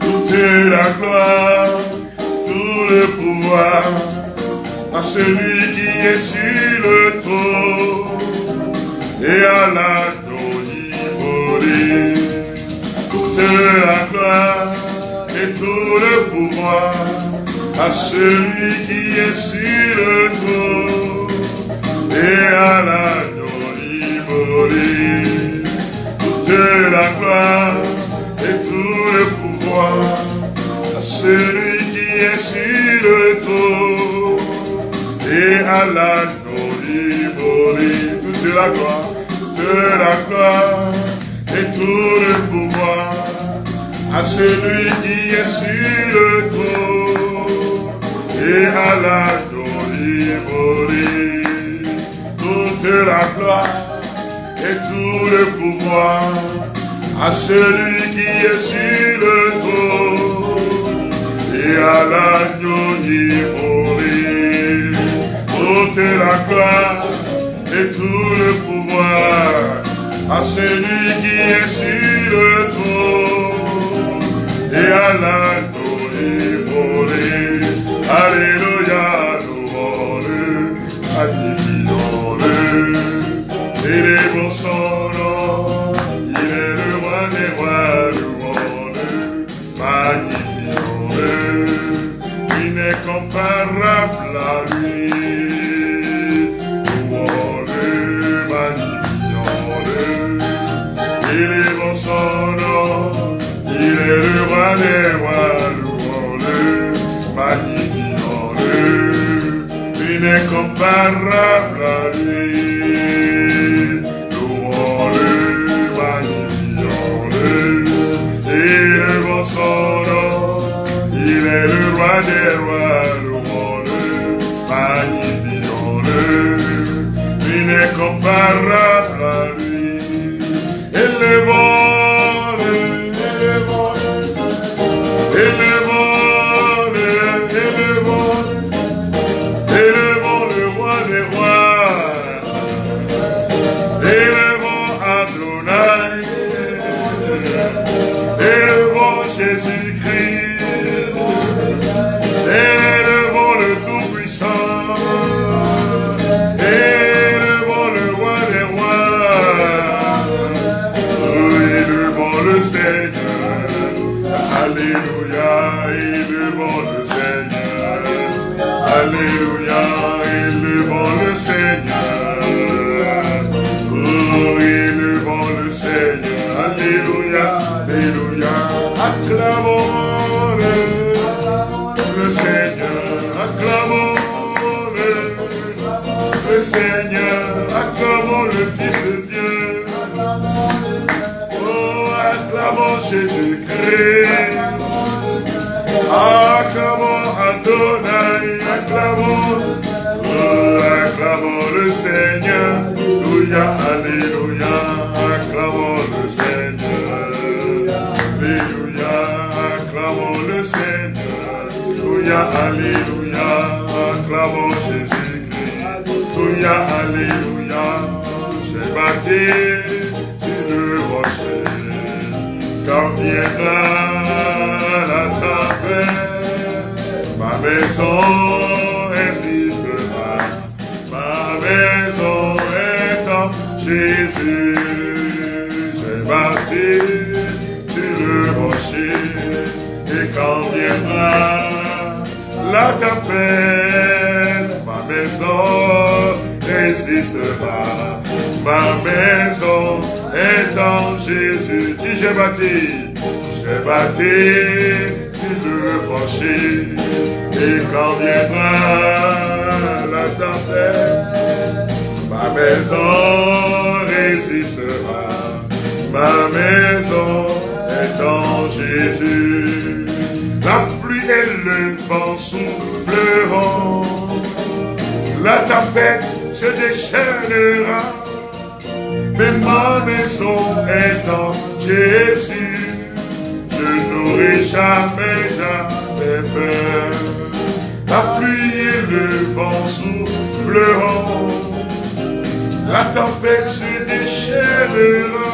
Toute la gloire, tout le pouvoir à celui qui est sur le trône et à l'agneau immolé. Toute la gloire et tout le pouvoir à celui qui est sur le trône et à l'agneau immolé. Toute la gloire et tout le pouvoir à celui qui est sur le trône et à l'agneau immolé. Toute la gloire et tout le pouvoir à celui qui est sur le trône et à l'agneau immolé. Toute la gloire et tout le pouvoir à celui qui est sur le trône et à l'agneau immolé. Toute la gloire et tout le pouvoir à celui qui est sur le trône et à l'agneau immolé. Alléluia, louons-le, magnifions-le, célébrons son nom, il est le roi des rois, louons-le, magnifions-le, il n'est comparable à lui, louons-le, magnifions-le, célébrons son nom, il est le roi des rois, louons-le, magnifions-le, il n'est comparable à lui. Son nom, il est le roi des rois, louons-le, magnifions-le, il n'est comparable à lui. Élevons-le, élevons-le, élevons-le, élevons-le, élevons le roi des rois, élevons Adonai, élevons Jésus-Christ, élevons le Tout-Puissant, élevons le roi des rois, élevons le Seigneur, alléluia, élevons le Seigneur, alléluia, élevons le Seigneur, oh, élevons le Seigneur, alléluia, alléluia. Acclamons le Seigneur, acclamons le Seigneur, acclamons le Fils de Dieu, oh, acclamons Jésus-Christ, acclamons Adonai, acclamons, oh, acclamons le Seigneur, alléluia, alléluia, acclamons le Seigneur, alléluia, acclamons le Seigneur, alléluia, alléluia, acclamons Jésus-Christ, alléluia, alléluia, j'ai bâti sur le rocher, quand viendra la tempête, ma maison résistera, ma maison est en Jésus, j'ai bâti le rocher, et quand viendra la tempête, ma maison résistera, ma maison est en Jésus. Dis j'ai bâti sur le rocher, et quand viendra la tempête, ma maison résistera, ma maison est en Jésus. La pluie et le le vent soufflera, la tempête se déchaînera, mais ma maison est en Jésus. Je n'aurai jamais, jamais peur. La pluie et le vent souffleront, la tempête se déchaînera,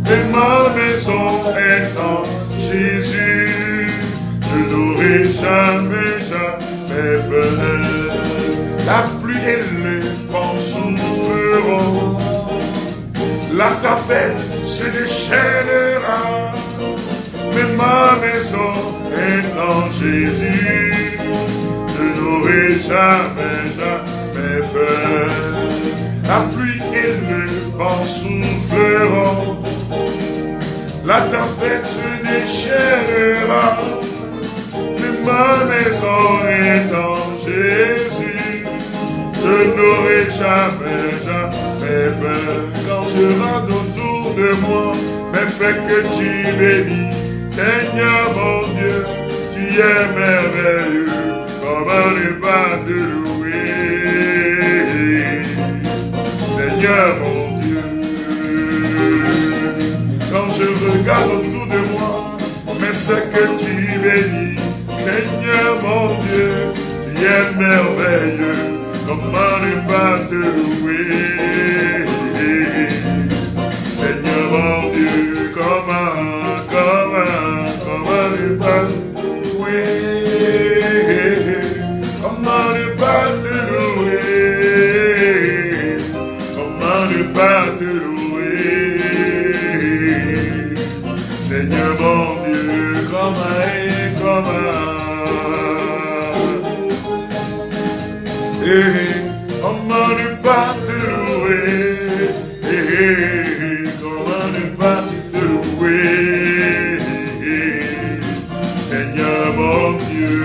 mais ma maison est en Jésus. Je n'aurai jamais, jamais peur. La pluie et le vent souffleront, la tempête se déchaînera, mais ma maison est en Jésus. Je n'aurai jamais, jamais peur. La pluie et le vent souffleront, la tempête se déchaînera, mais ma maison est en Jésus. Je n'aurai jamais, jamais peur. Quand je regarde autour de moi, mais fais que tu bénis. Seigneur mon Dieu, tu es merveilleux, comment ne pas te louer. Seigneur mon Dieu, quand je regarde autour de moi, mais c'est que tu bénis. Seigneur mon Dieu, tu es merveilleux, comment ne pas te louer. Seigneur mon Dieu, comment ne pas te louer, comment ne pas te louer, comment ne pas te louer. Seigneur mon Dieu, comment ne pas te louer, comment ne pas te louer. Seigneur mon Dieu,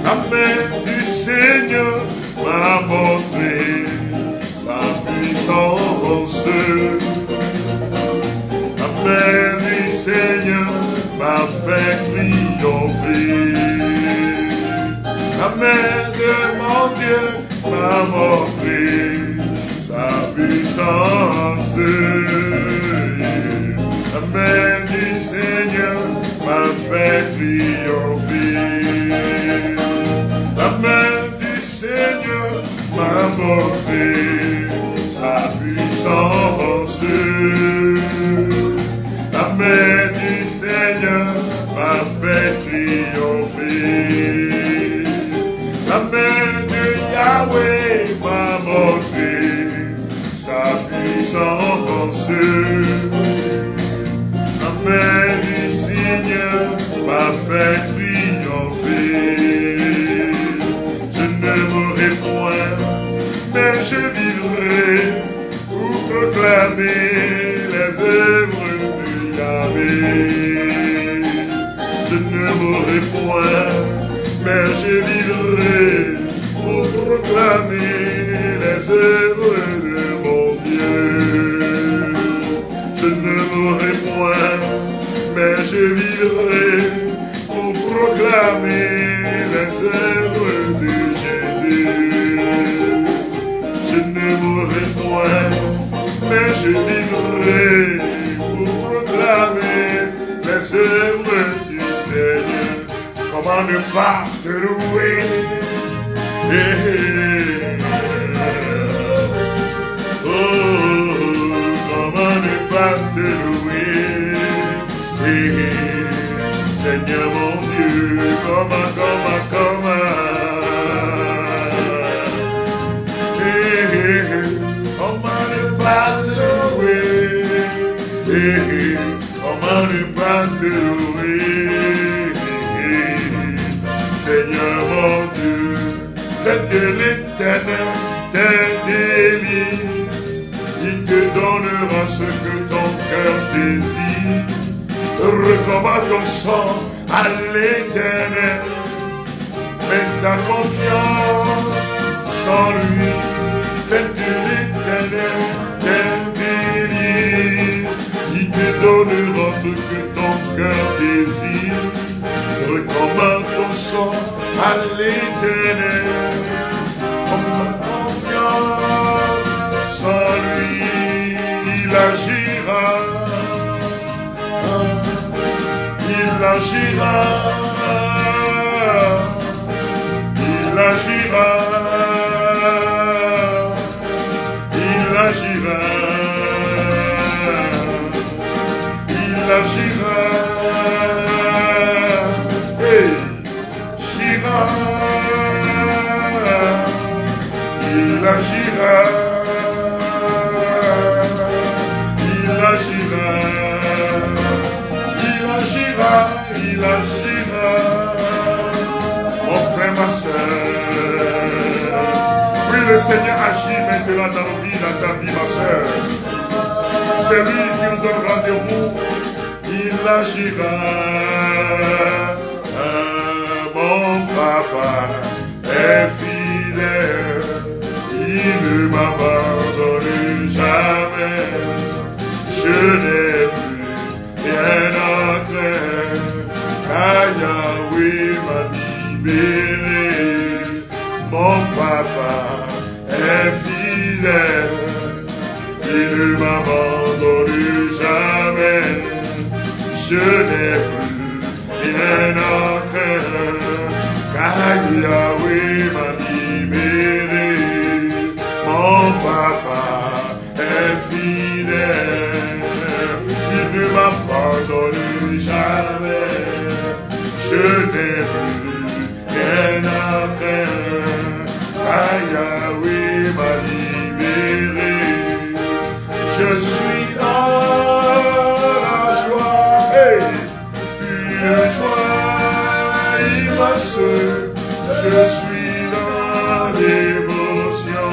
la main du Seigneur m'a montré sa puissance. La main du Seigneur m'a fait triompher. La main de mon Dieu m'a montré sa puissance. La main du Seigneur m'a fait triompher. La main du Seigneur m'a montré sa puissance. La main du Seigneur m'a fait triompher. La main de Yahweh m'a montré sa puissance. La main du Seigneur m'a fait triompher. Je ne mourrai point, mais je vivrai pour proclamer les œuvres de Yahweh. Je ne mourrai point, mais je vivrai pour proclamer les œuvres de mon Dieu. Je ne mourrai point, mais je vivrai pour proclamer les œuvres de Jésus. Je ne mourrai point, mais je vivrai pour proclamer les œuvres du Seigneur. Comment ne pas te louer? Oh, comment ne pas te louer? Seigneur mon Dieu, comment ne pas te louer? Comment ne pas te louer? Seigneur mon Dieu, fais de l'Éternel tes délices, il te donnera ce que ton cœur désire. Recommande ton sang à l'Éternel, mets ta confiance en lui, fais de l'Éternel tes délices, il te donnera ce que ton cœur désire. bénissons à l'Éternel. Comme confiance, sans lui, il agira. Il agira. Il agira. Il agira. Il agira. Hey, Gira. Il agira. Il agira. Il agira. Il agira. Mon frère, ma soeur. Oui, le Seigneur agit maintenant dans nos vies, dans ta vie, ma soeur. C'est lui qui nous donne rendez-vous. Il agira. Mon papa est fidèle. Il ne m'abandonne jamais. Je n'ai plus rien à craindre. Car Yahweh m'a libéré. Mon papa est fidèle. Il ne m'abandonne jamais. Je n'ai plus rien à craindre. Car Yahweh m'a libéré. Mon papa est fidèle. Il ne m'abandonne jamais. Je n'ai plus rien à craindre. Car Yahweh m'a libéré. Je suis dans la joie, hey, une joie immense. Je suis dans l'émotion,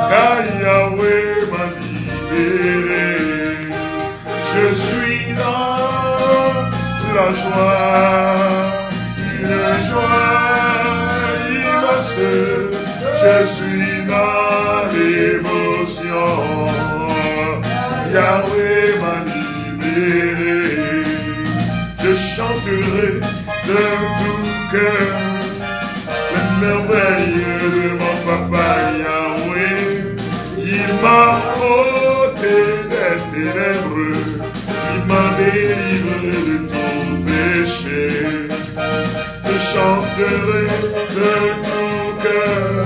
car Yahweh m'a libéré. Je suis dans la joie, une joie immense. Je suis dans l'émotion. Yahweh m'a libéré. Je chanterai de tout cœur la merveille de mon papa Yahweh. Il m'a ôté des ténèbres. Il m'a délivré de tout péché. Je chanterai de tout cœur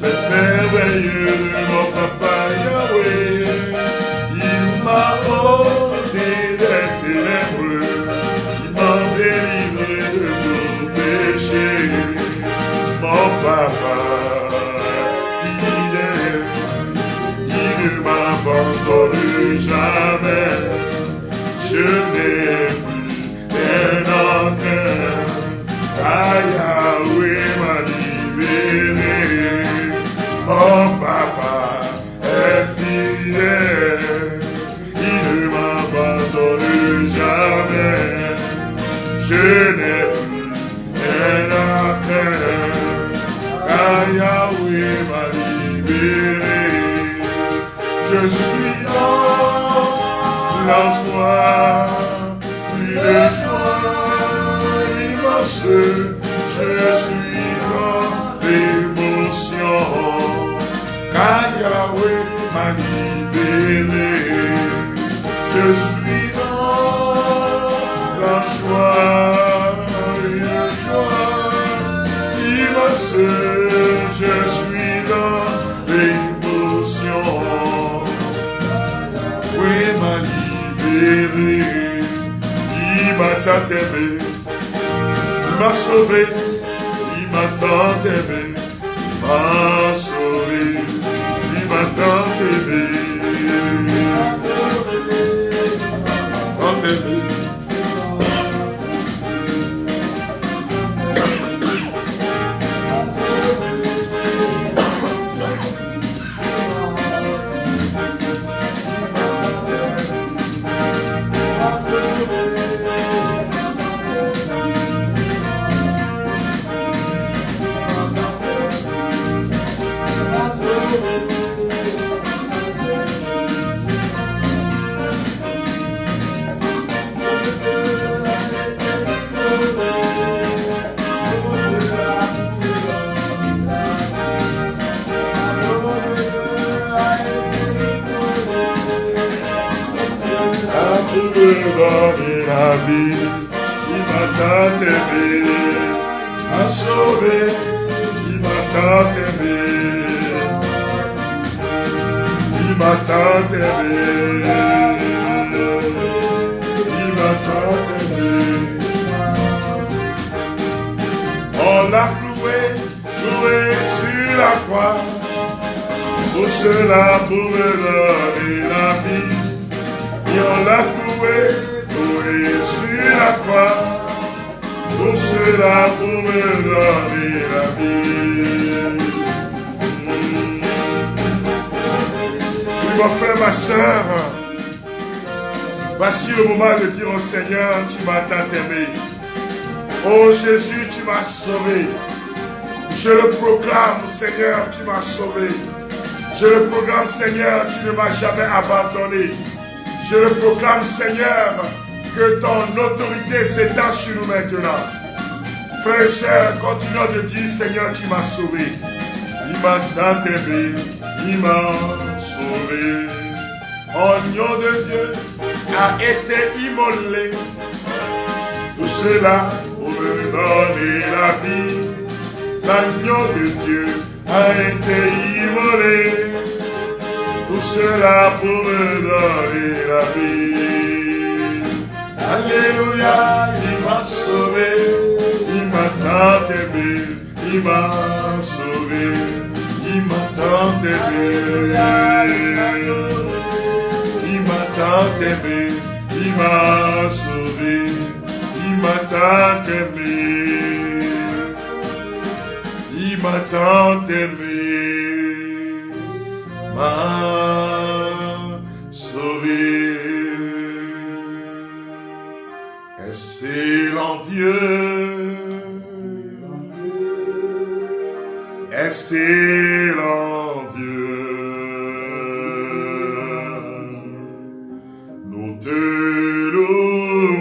la merveille de mon papa Yahweh. Il m'a ôté des ténèbres. Il m'a délivré de tout péché. Mon papa fidèle, il ne m'abandonne jamais. Je n'ai plus rien à craindre. Ah, Yahweh m'a libéré. Mon papa est fidèle. Il ne m'abandonne jamais. Je n'ai plus rien à craindre. Ah, Yahweh m'a libéré. Je suis dans la joie, une joie immense. Je suis dans l'émotion, car Yahweh m'a libéré. Je suis dans la joie, une joie immense. Je suis dans l'émotion. Oui, m'a libéré. Il m'a tant aimé. Il m'a sauvé. Il m'a tant aimé. Il m'a sauvé. Il m'a tant aimé. Tant aimé. donné la vie. Il m'a tant aimé, m'a sauvé. Il m'a tant aimé. Il m'a tant aimé. Il m'a tant aimé. On l'a cloué sur la croix. Pour cela, pour me donner la vie. Et on l'a cloué sur la croix. Pour cela, pour me donner la vie. Mon frère, ma soeur, voici le moment de dire au Seigneur, tu m'as tant aimé. Oh Jésus, tu m'as sauvé. Je le proclame, Seigneur, tu m'as sauvé. Je le proclame, Seigneur, tu ne m'as jamais abandonné. Je le proclame, Seigneur, que ton autorité s'étend sur nous maintenant. Frères et sœurs, continuons de dire, Seigneur, tu m'as sauvé. Il m'a tant aimé, il m'a sauvé. Agneau de Dieu a été immolé. Tout cela pour me donner la vie. L'agneau de Dieu a été immolé. Tout cela pour me donner la vie. Alléluia, il m'a sauvé. Il m'a tant aimé. Il m'a sauvé. Il m'a tant aimé. Il m'a tant aimé. Il m'a sauvé. Il m'a tant aimé. Il m'a tant aimé, m'a sauvé. Excellent Dieu, excellent Dieu, nous te louons.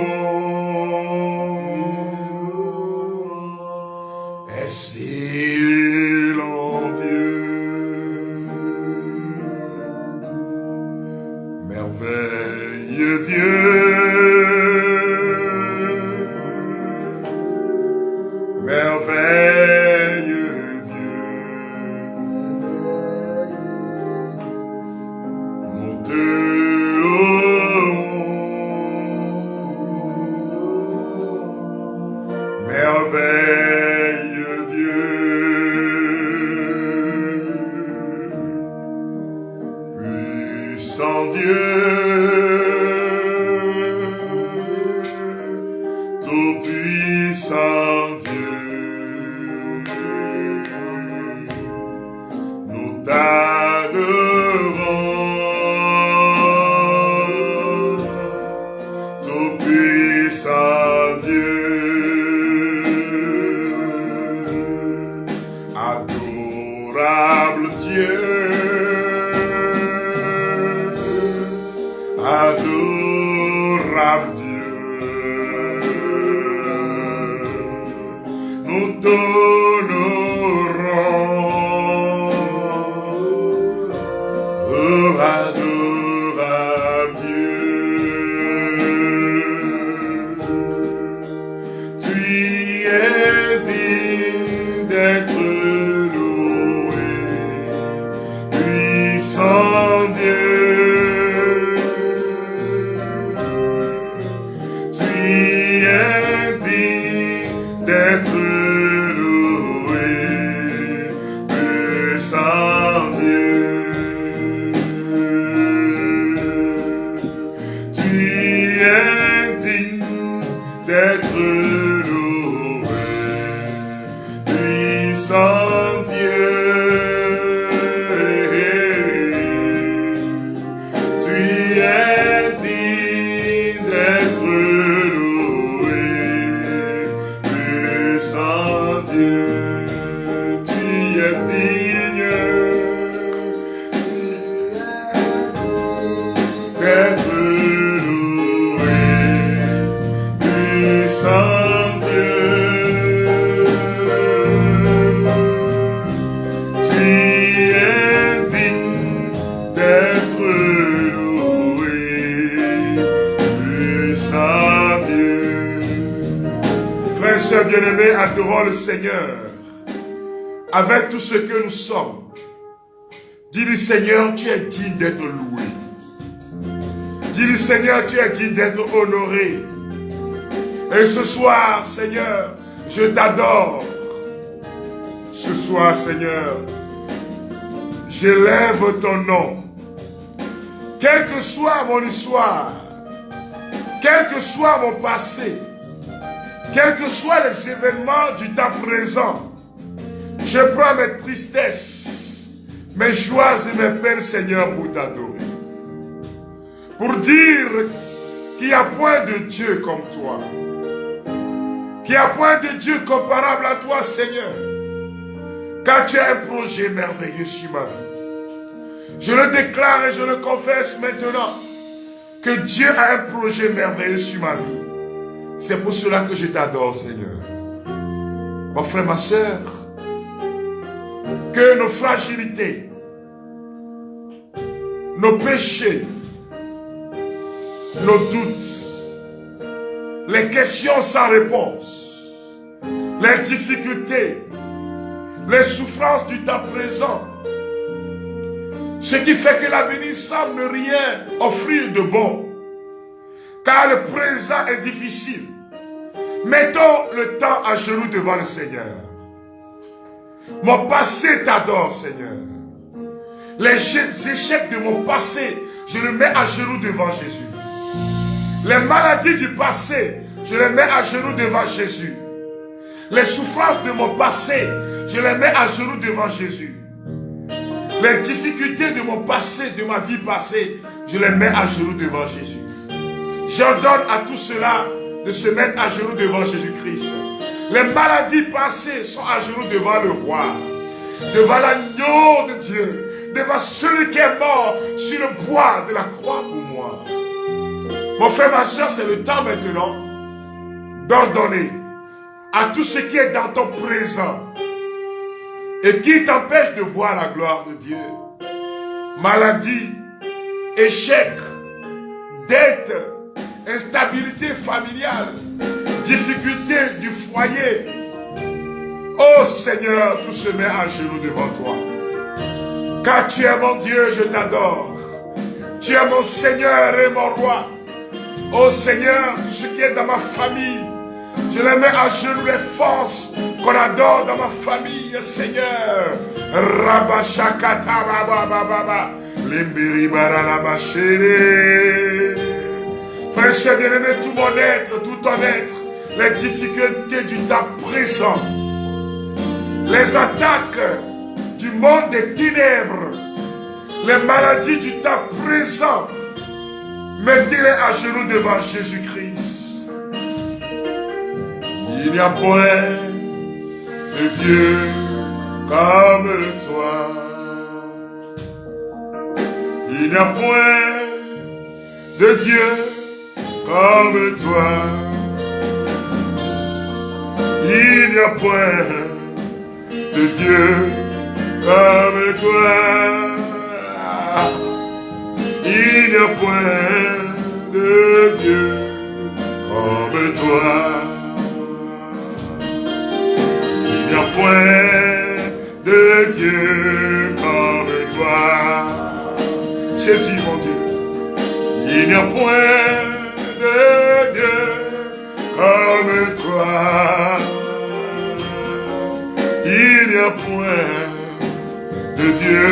Excellent Dieu, merveilleux Dieu, merveilleux Dieu, nous te louons, merveilleux Dieu. Sans Dieu, tout-puissant Dieu, nous t'adorons, tout-puissant Dieu, adorable Dieu. Adorable Dieu, nous t'honorons. Oh, adorable Dieu, tu es digne d'être loué, puissant Dieu. D'être loué, puissant Dieu. Tu es digne d'être loué, puissant Dieu. Tu es digne d'être loué. Sans Dieu, tu es digne d'être loué, puissant Dieu, tu es digne d'être loué, sœurs bien-aimés, adorons le Seigneur avec tout ce que nous sommes. Dis-lui, Seigneur, tu es digne d'être loué. Dis-lui, Seigneur, tu es digne d'être honoré. Et ce soir, Seigneur, je t'adore. Ce soir, Seigneur, j'élève ton nom. Quelle que soit mon histoire, quel que soit mon passé, quels que soient les événements du temps présent, je prends mes tristesses, mes joies et mes peines, Seigneur, pour t'adorer. Pour dire qu'il n'y a point de Dieu comme toi. Qu'il n'y a point de Dieu comparable à toi, Seigneur. Car tu as un projet merveilleux sur ma vie. Je le déclare et je le confesse maintenant que Dieu a un projet merveilleux sur ma vie. C'est pour cela que je t'adore, Seigneur. Mon frère, ma soeur, que nos fragilités, nos péchés, nos doutes, les questions sans réponse, les difficultés, les souffrances du temps présent, ce qui fait que l'avenir semble ne rien offrir de bon, car le présent est difficile. Mettons le temps à genoux devant le Seigneur. Mon passé t'adore, Seigneur. Les échecs de mon passé, je les mets à genoux devant Jésus. Les maladies du passé, je les mets à genoux devant Jésus. Les souffrances de mon passé, je les mets à genoux devant Jésus. Les difficultés de mon passé, de ma vie passée, je les mets à genoux devant Jésus. J'ordonne à tout cela de se mettre à genoux devant Jésus-Christ. Les maladies passées sont à genoux devant le roi, devant l'agneau de Dieu, devant celui qui est mort sur le bois de la croix pour moi. Mon frère, ma soeur, c'est le temps maintenant d'ordonner à tout ce qui est dans ton présent et qui t'empêche de voir la gloire de Dieu. Maladie, échec, dette, instabilité familiale, difficulté du foyer. Oh Seigneur, tout se met à genoux devant toi. Car tu es mon Dieu, je t'adore. Tu es mon Seigneur et mon roi. Oh Seigneur, tout ce qui est dans ma famille, je les mets à genoux, les forces qu'on adore dans ma famille, Seigneur. Rabashakata baba limbiri barala bachere. Frère, c'est bien-aimé, tout mon être, tout ton être, les difficultés du temps présent, les attaques du monde des ténèbres, les maladies du temps présent, mettez-les à genoux devant Jésus-Christ. Il n'y a point de Dieu comme toi. Il n'y a point de Dieu comme toi. Il n'y a point de Dieu comme toi. Il n'y a point de Dieu comme toi. Il n'y a point de Dieu comme toi. Jésus mon Dieu. Il n'y a point de Dieu comme toi. Il n'y a point de Dieu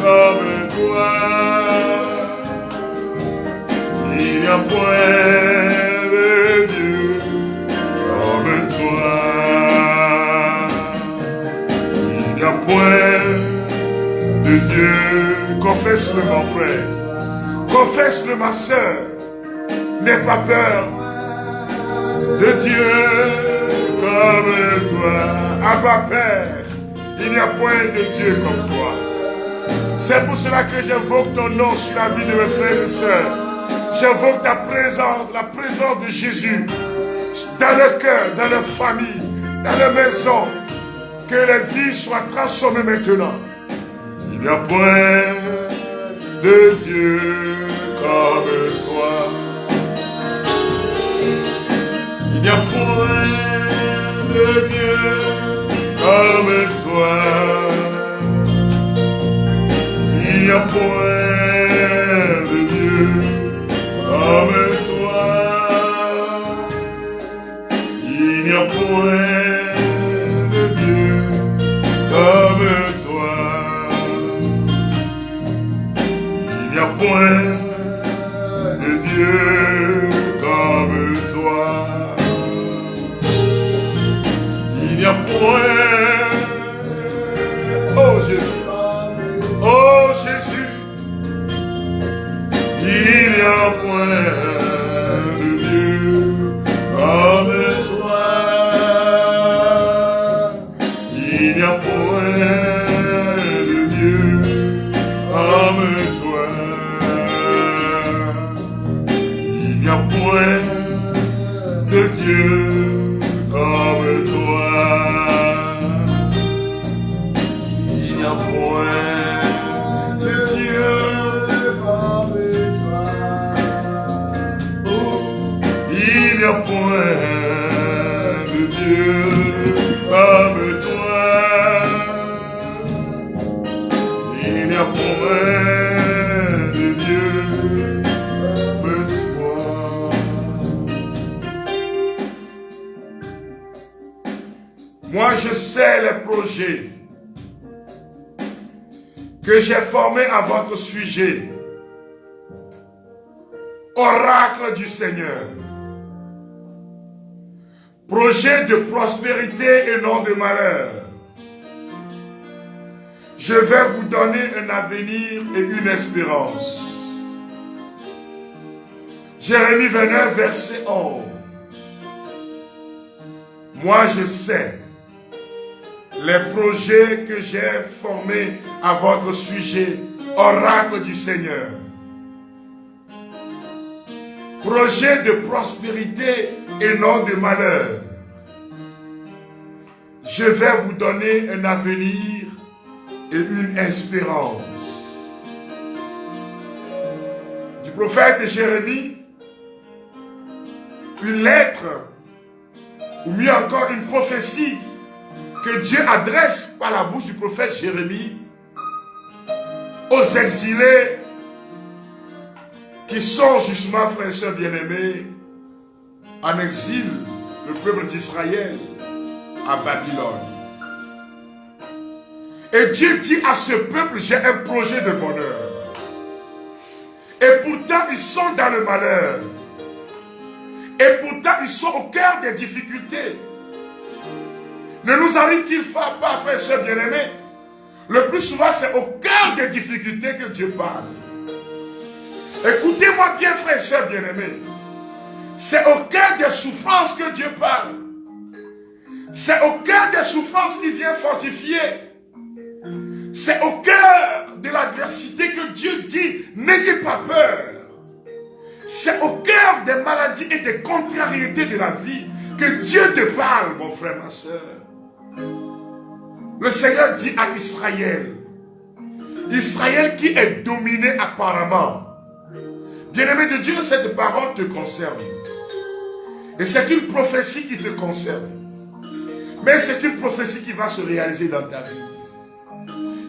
comme toi. Il n'y a point de Dieu comme toi. Il n'y a point de Dieu. Confesse-le mon frère. Confesse-le ma soeur. N'aie pas peur de Dieu comme toi. Abba Père, il n'y a point de Dieu comme toi. C'est pour cela que j'invoque ton nom sur la vie de mes frères et sœurs. J'invoque ta présence, la présence de Jésus dans le cœur, dans la famille, dans la maison. Que les vies soient transformées maintenant. Il n'y a point de Dieu comme toi. Il n'y a point comme toi. Il n'y a point de Dieu comme toi. Il n'y a point de Dieu comme toi. Il n'y a point de Dieu comme toi. Il n'y a point. Oh Jésus. Oh Jésus. Il n'y a point de Dieu comme toi. Il n'y a point de Dieu comme toi. Il n'y a point de Dieu comme toi. Il n'y a point de Dieu comme toi. Oh, il n'y a point de Dieu comme toi. Il n'y a point de Dieu comme toi. Moi, je sais les projets que j'ai formés à votre sujet. Oracle du Seigneur. Projet de prospérité et non de malheur. Je vais vous donner un avenir et une espérance. Jérémie 29, verset 11. Moi, je sais les projets que j'ai formés à votre sujet, oracle du Seigneur. Projet de prospérité et non de malheur. Je vais vous donner un avenir et une espérance. Du prophète Jérémie, une lettre, ou mieux encore une prophétie que Dieu adresse par la bouche du prophète Jérémie aux exilés qui sont justement, frères et sœurs bien-aimés, en exil, le peuple d'Israël à Babylone. Et Dieu dit à ce peuple, j'ai un projet de bonheur. Et pourtant, ils sont dans le malheur. Et pourtant, ils sont au cœur des difficultés. Ne nous arrive-t-il pas, frères et sœurs bien-aimés? Le plus souvent, c'est au cœur des difficultés que Dieu parle. Écoutez-moi bien, frères et sœurs bien-aimés. C'est au cœur des souffrances que Dieu parle. C'est au cœur des souffrances qu'il vient fortifier. C'est au cœur de l'adversité que Dieu dit, n'ayez pas peur. C'est au cœur des maladies et des contrariétés de la vie que Dieu te parle, mon frère, ma soeur. Le Seigneur dit à Israël, Israël qui est dominé apparemment. Bien-aimé de Dieu, cette parole te concerne. Et c'est une prophétie qui te concerne. Mais c'est une prophétie qui va se réaliser dans ta vie.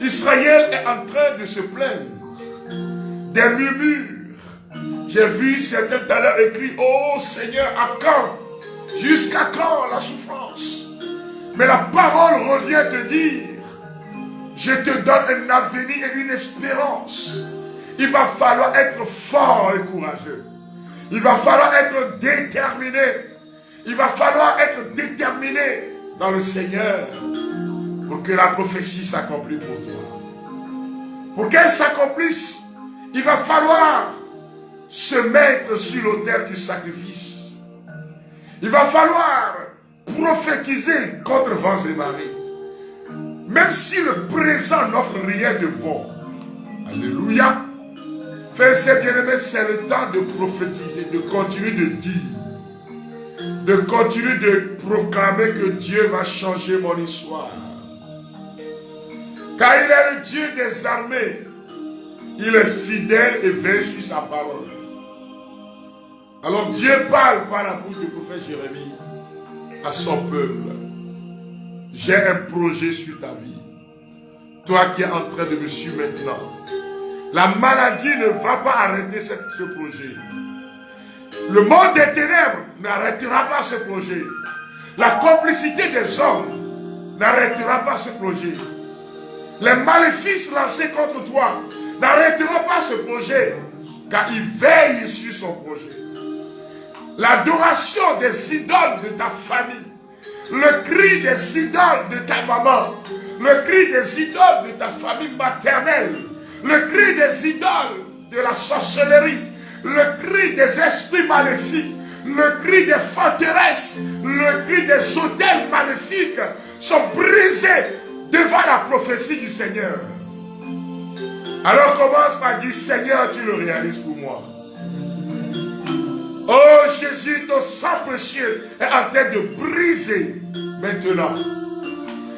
Israël est en train de se plaindre des murmures. J'ai vu certains tout à l'heure écrit, oh Seigneur, à quand? Jusqu'à quand la souffrance? Mais la parole revient te dire, je te donne un avenir et une espérance. Il va falloir être fort et courageux. Il va falloir être déterminé. Il va falloir être déterminé dans le Seigneur pour que la prophétie s'accomplisse pour toi. Pour qu'elle s'accomplisse, il va falloir se mettre sur l'autel du sacrifice. Il va falloir prophétiser contre vents et marées. Même si le présent n'offre rien de bon. Alléluia. Frères et bien-aimés, c'est le temps de prophétiser, de continuer de dire, de continuer de proclamer que Dieu va changer mon histoire. Car il est le Dieu des armées. Il est fidèle et veille sur sa parole. Alors Dieu parle par la bouche du prophète Jérémie à son peuple. j'ai un projet sur ta vie. Toi qui es en train de me suivre maintenant. La maladie ne va pas arrêter ce projet. Le monde des ténèbres n'arrêtera pas ce projet. La complicité des hommes n'arrêtera pas ce projet. Les maléfices lancés contre toi n'arrêteront pas ce projet, car ils veillent sur son projet. L'adoration des idoles de ta famille, le cri des idoles de ta maman, le cri des idoles de ta famille maternelle, le cri des idoles de la sorcellerie, le cri des esprits maléfiques, le cri des forteresses, le cri des autels maléfiques sont brisés devant la prophétie du Seigneur. Alors commence par dire, Seigneur, tu le réalises pour moi. Oh Jésus, ton sang précieux est en train de briser maintenant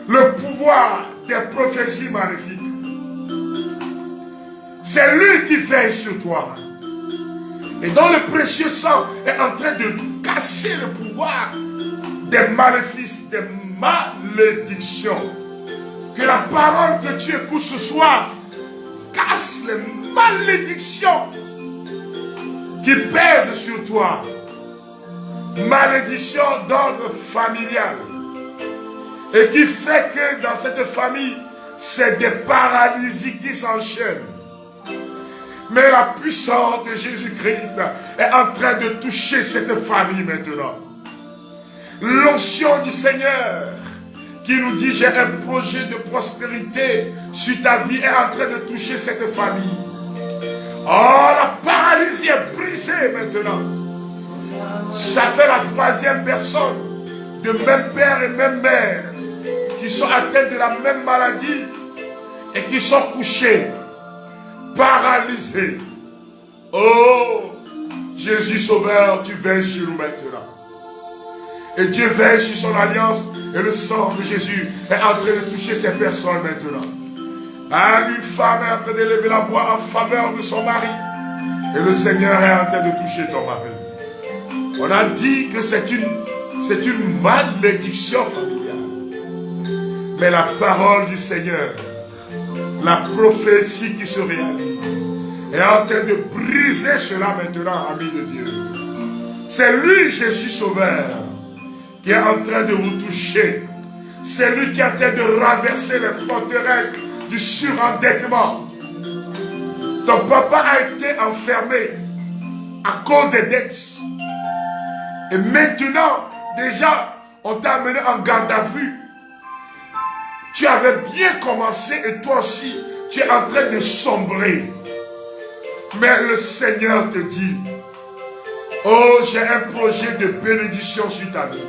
le pouvoir des prophéties maléfiques. C'est lui qui veille sur toi. Et dont le précieux sang est en train de casser le pouvoir des maléfices, des malédictions. Que la parole que tu écoutes ce soir casse les malédictions qui pèsent sur toi. Malédiction d'ordre familial. Et qui fait que dans cette famille, c'est des paralysies qui s'enchaînent. Mais la puissance de Jésus-Christ est en train de toucher cette famille maintenant. L'onction du Seigneur qui nous dit j'ai un projet de prospérité sur ta vie est en train de toucher cette famille. Oh, la paralysie est brisée maintenant. Ça fait la troisième personne de même père et même mère qui sont atteints de la même maladie et qui sont couchés, paralysés. Oh, Jésus Sauveur, tu veilles sur nous maintenant. Et Dieu veille sur son alliance et le sang de Jésus est en train de toucher ces personnes maintenant. Une femme est en train d'élever la voix en faveur de son mari. Et le Seigneur est en train de toucher ton mari. On a dit que c'est une malédiction familiale. Mais la parole du Seigneur, la prophétie qui se réalise, est en train de briser cela maintenant, ami de Dieu. C'est lui, Jésus Sauveur, qui est en train de vous toucher. C'est lui qui est en train de renverser les forteresses du surendettement. Ton papa a été enfermé à cause des dettes. Et maintenant, déjà, on t'a amené en garde à vue. Tu avais bien commencé et toi aussi, tu es en train de sombrer. Mais le Seigneur te dit, oh, j'ai un projet de bénédiction sur ta vie.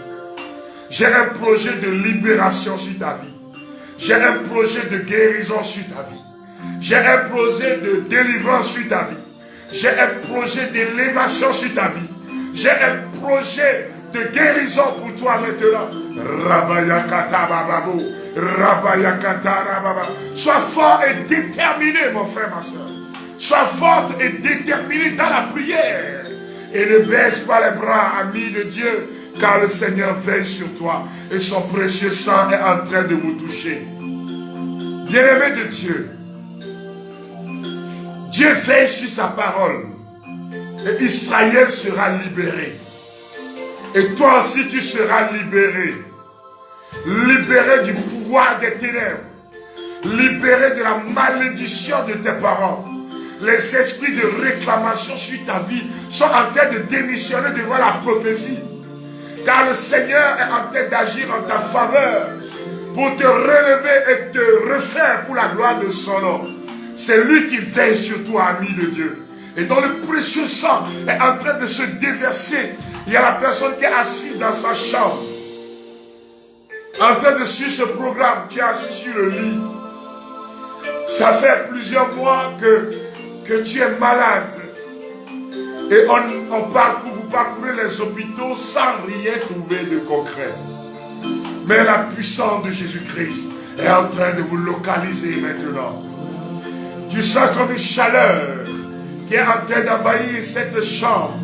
J'ai un projet de libération sur ta vie. J'ai un projet de guérison sur ta vie. J'ai un projet de délivrance sur ta vie. J'ai un projet d'élévation sur ta vie. J'ai un projet de guérison pour toi maintenant. Rabayakata bababo. Rabayakata rababa. Sois fort et déterminé, mon frère, ma soeur. Sois forte et déterminé dans la prière. Et ne baisse pas les bras, ami de Dieu, car le Seigneur veille sur toi. Et son précieux sang est en train de vous toucher. Bien-aimé de Dieu, Dieu veille sur sa parole. Et Israël sera libéré. Et toi aussi tu seras libéré. Libéré du pouvoir des ténèbres. Libéré de la malédiction de tes parents. Les esprits de réclamation sur ta vie sont en train de démissionner devant la prophétie. Car le Seigneur est en train d'agir en ta faveur pour te relever et te refaire pour la gloire de son nom. C'est lui qui veille sur toi, ami de Dieu. Et dont le précieux sang est en train de se déverser. Il y a la personne qui est assise dans sa chambre, en train de suivre ce programme. Tu es assis sur le lit. Ça fait plusieurs mois que tu es malade. Et vous parcourez les hôpitaux sans rien trouver de concret. Mais la puissance de Jésus-Christ est en train de vous localiser maintenant. Tu sens comme une chaleur qui est en train d'envahir cette chambre.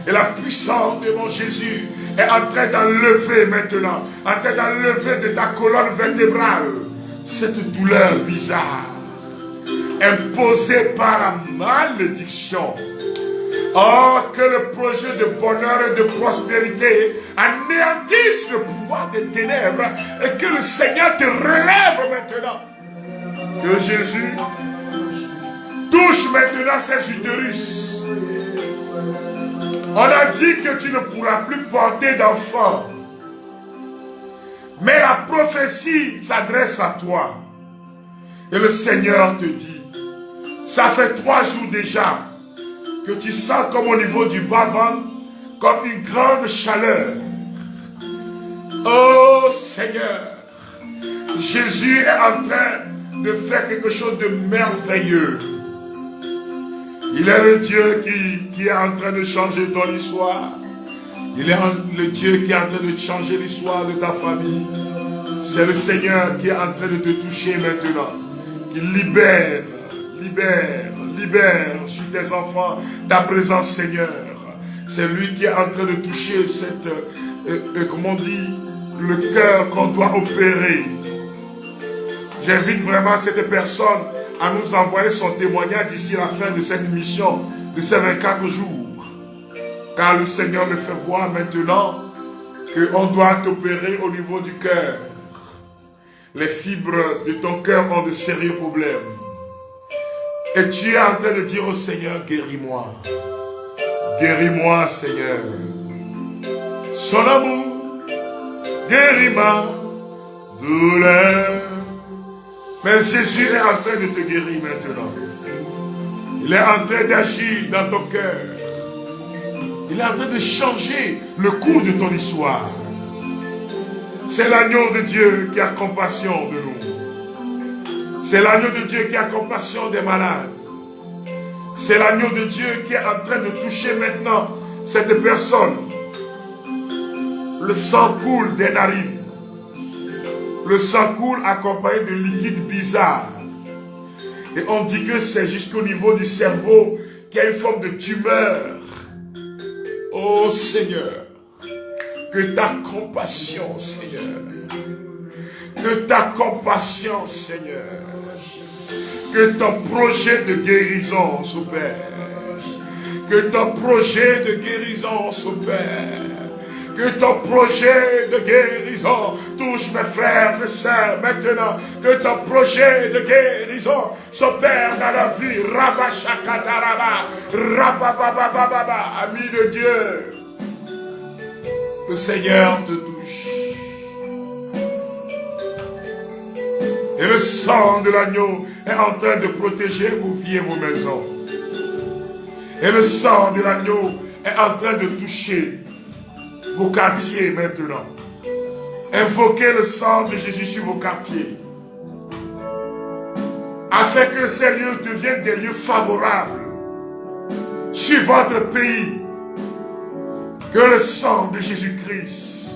Et la puissance de mon Jésus est en train d'enlever maintenant, en train d'enlever de ta colonne vertébrale cette douleur bizarre, imposée par la malédiction. Oh, que le projet de bonheur et de prospérité anéantisse le pouvoir des ténèbres et que le Seigneur te relève maintenant. Que Jésus touche maintenant ses utérus. On a dit que tu ne pourras plus porter d'enfants. Mais la prophétie s'adresse à toi. Et le Seigneur te dit, ça fait 3 jours déjà que tu sens comme au niveau du bas-ventre, comme une grande chaleur. Oh Seigneur, Jésus est en train de faire quelque chose de merveilleux. Il est le Dieu qui est en train de changer ton histoire. Il est le Dieu qui est en train de changer l'histoire de ta famille. C'est le Seigneur qui est en train de te toucher maintenant. Qui libère sur tes enfants ta présence, Seigneur. C'est lui qui est en train de toucher cette, comment on dit, le cœur qu'on doit opérer. J'invite vraiment cette personne à nous envoyer son témoignage d'ici la fin de cette mission, de ces 24 jours. Car le Seigneur me fait voir maintenant qu'on doit t'opérer au niveau du cœur. Les fibres de ton cœur ont de sérieux problèmes. Et tu es en train de dire au Seigneur, guéris-moi. Guéris-moi, Seigneur. Son amour guérit ma douleur. Mais Jésus est en train de te guérir maintenant. Il est en train d'agir dans ton cœur. Il est en train de changer le cours de ton histoire. C'est l'agneau de Dieu qui a compassion de nous. C'est l'agneau de Dieu qui a compassion des malades. C'est l'agneau de Dieu qui est en train de toucher maintenant cette personne. Le sang coule des narines. Le sang coule accompagné de liquide bizarre. Et on dit que c'est jusqu'au niveau du cerveau qu'il y a une forme de tumeur. Oh Seigneur, que ta compassion, Seigneur, que ta compassion, Seigneur, que ton projet de guérison s'opère, que ton projet de guérison s'opère, que ton projet de guérison touche mes frères et sœurs maintenant, que ton projet de guérison s'opère dans la vie. Rabashakataraba, rabababababa, ami de Dieu. Le Seigneur te touche. Et le sang de l'agneau est en train de protéger vos vies et vos maisons. Et le sang de l'agneau est en train de toucher vos quartiers maintenant. Invoquez le sang de Jésus sur vos quartiers. Afin que ces lieux deviennent des lieux favorables sur votre pays. Que le sang de Jésus-Christ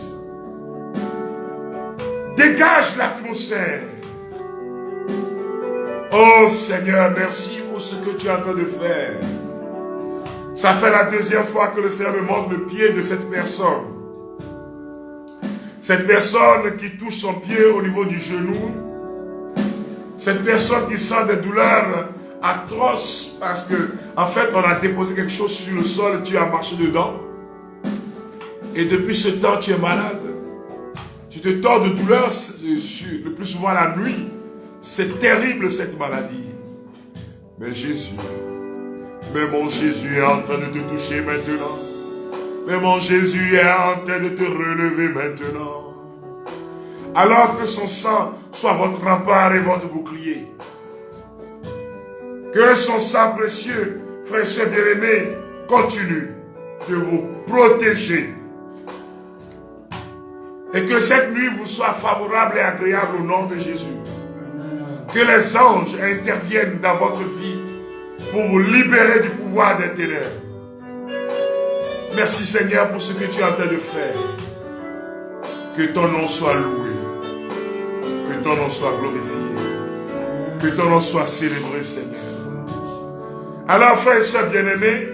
dégage l'atmosphère. Oh Seigneur, merci pour ce que tu es en train de faire. Ça fait la 2e fois que le Seigneur me montre le pied de cette personne. Cette personne qui touche son pied au niveau du genou. Cette personne qui sent des douleurs atroces parce que, en fait, on a déposé quelque chose sur le sol, tu as marché dedans. Et depuis ce temps, tu es malade. Tu te tords de douleur le plus souvent la nuit. C'est terrible cette maladie. Mais Jésus, mais mon Jésus est en train de te toucher maintenant. Mais mon Jésus est en train de te relever maintenant. Alors que son sang soit votre rempart et votre bouclier. Que son sang précieux, frères et sœurs bien-aimés, continue de vous protéger. Et que cette nuit vous soit favorable et agréable au nom de Jésus. Que les anges interviennent dans votre vie pour vous libérer du pouvoir des ténèbres. Merci Seigneur pour ce que tu es en train de faire. Que ton nom soit loué. Que ton nom soit glorifié. Que ton nom soit célébré, Seigneur. Alors, frères et sœurs bien-aimés,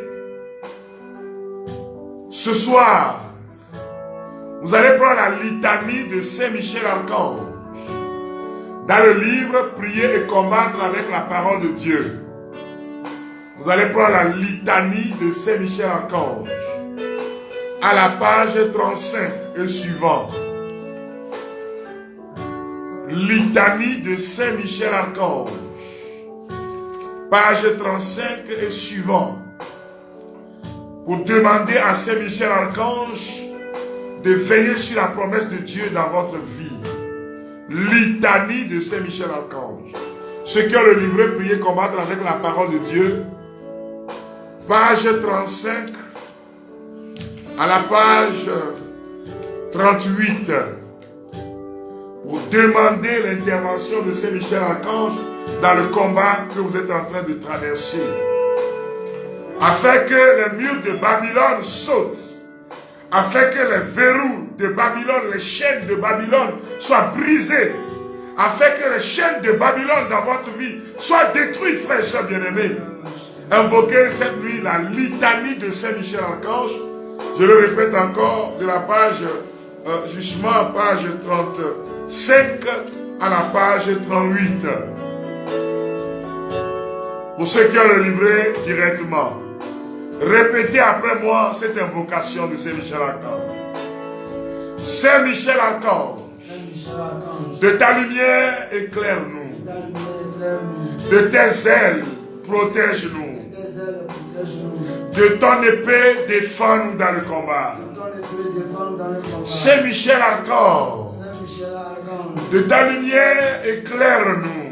ce soir, Vous allez prendre la litanie de Saint Michel Archange. Dans le livre Prier et combattre avec la parole de Dieu. Vous allez prendre la litanie de Saint Michel Archange. À la page 35 et suivant. Litanie de Saint Michel Archange. Page 35 et suivant. Pour demander à Saint Michel Archange de veiller sur la promesse de Dieu dans votre vie. Litanie de Saint Michel Archange. Ceux qui ont le livret Prier combattre avec la parole de Dieu. Page 35 à la page 38. Pour demander l'intervention de Saint Michel Archange dans le combat que vous êtes en train de traverser. Afin que les murs de Babylone sautent. Afin que les verrous de Babylone, les chaînes de Babylone soient brisées. Afin que les chaînes de Babylone dans votre vie soient détruites, frères et sœurs bien-aimés. Invoquez cette nuit la litanie de Saint Michel Archange. Je le répète encore, de la page, justement, page 35 à la page 38. Pour ceux qui ont le livret directement. Répétez après moi cette invocation de Saint Michel Archange. Saint Michel Archange, de ta lumière éclaire-nous. De tes ailes protège-nous. De ton épée défends-nous dans le combat. Saint Michel Archange, de ta lumière éclaire-nous.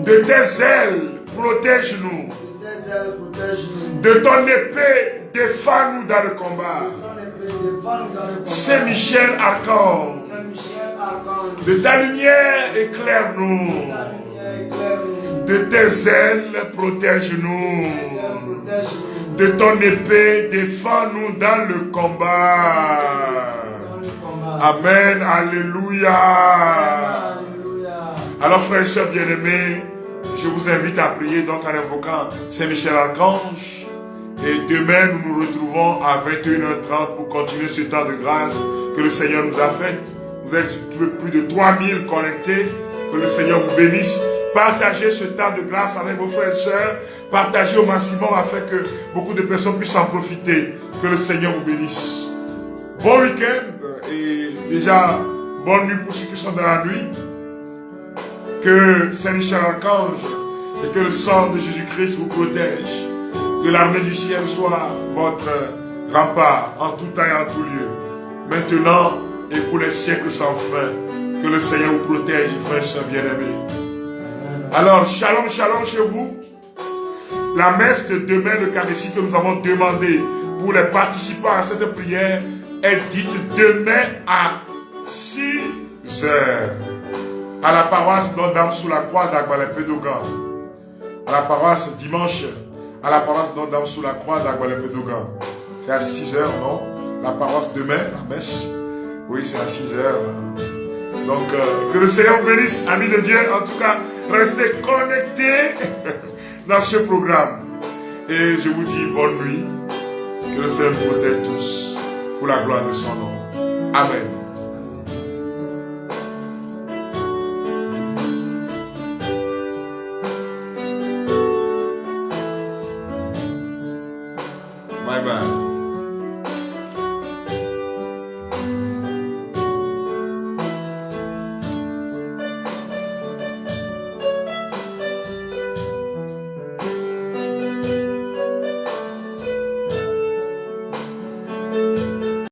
De tes ailes protège-nous. De ton épée, défends-nous dans le combat. Saint Michel Archange, de ta lumière éclaire-nous. De tes ailes protège-nous. De ton épée, défends-nous dans le combat. Amen, alléluia. Alors frères et sœurs bien-aimés, je vous invite à prier donc en invoquant Saint Michel Archange. Et demain, nous nous retrouvons à 21h30 pour continuer ce temps de grâce que le Seigneur nous a fait. Vous êtes plus de 3000 connectés. Que le Seigneur vous bénisse. Partagez ce temps de grâce avec vos frères et sœurs. Partagez au maximum afin que beaucoup de personnes puissent en profiter. Que le Seigneur vous bénisse. Bon week-end et déjà bonne nuit pour ceux qui sont dans la nuit. Que Saint Michel Archange et que le sang de Jésus-Christ vous protège. Que l'armée du ciel soit votre rempart en tout temps et en tout lieu. Maintenant et pour les siècles sans fin. Que le Seigneur vous protège, frères et sœurs bien-aimés. Alors, shalom, shalom chez vous. La messe de demain, le catéchisme que nous avons demandé pour les participants à cette prière est dite demain à 6 heures. À la paroisse Notre-Dame sous la croix d'Agbalé-Pédogan. À la paroisse dimanche, à la paroisse Notre-Dame sous la croix d'Agbalé-Pédogan. C'est à 6 heures, non? La paroisse demain, la messe. Oui, c'est à 6 heures. Donc, que le Seigneur vous bénisse, amis de Dieu. En tout cas, restez connectés dans ce programme. Et je vous dis bonne nuit. Que le Seigneur vous protège tous pour la gloire de son nom. Amen.